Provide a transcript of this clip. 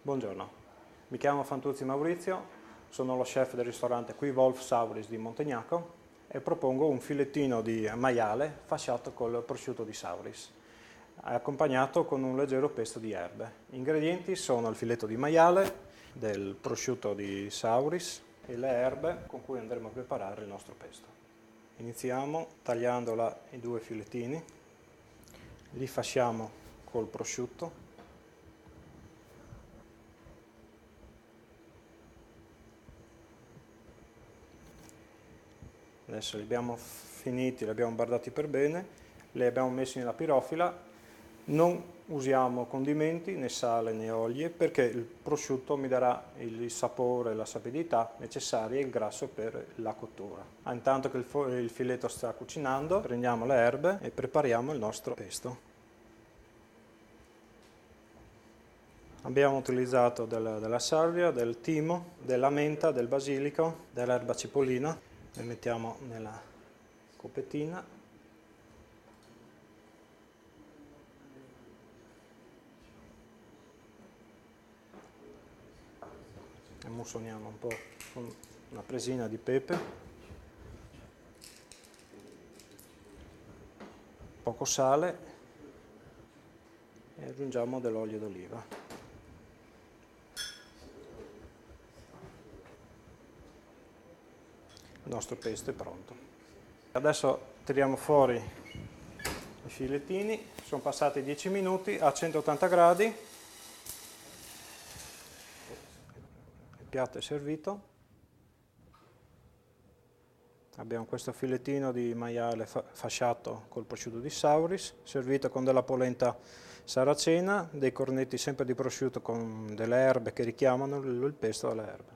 Buongiorno, mi chiamo Fantuzzi Maurizio, sono lo chef del ristorante Qui Wolf Sauris di Montegnaco e propongo un filettino di maiale fasciato col prosciutto di Sauris, accompagnato con un leggero pesto di erbe. Gli ingredienti sono il filetto di maiale, del prosciutto di Sauris e le erbe con cui andremo a preparare il nostro pesto. Iniziamo tagliando i due filettini, li fasciamo col prosciutto. Adesso li abbiamo finiti, li abbiamo bardati per bene, li abbiamo messi nella pirofila. Non usiamo condimenti, né sale né olio, perché il prosciutto mi darà il sapore e la sapidità necessaria e il grasso per la cottura. Intanto che il filetto sta cucinando, prendiamo le erbe e prepariamo il nostro pesto. Abbiamo utilizzato della salvia, del timo, della menta, del basilico, dell'erba cipollina. Le mettiamo nella coppettina. E mussoniamo un po' con una presina di pepe. Poco sale e aggiungiamo dell'olio d'oliva. Il nostro pesto è pronto. Adesso tiriamo fuori i filettini, sono passati 10 minuti a 180 gradi, il piatto è servito, abbiamo questo filettino di maiale fasciato col prosciutto di Sauris, servito con della polenta saracena, dei cornetti sempre di prosciutto con delle erbe che richiamano il pesto alle erbe.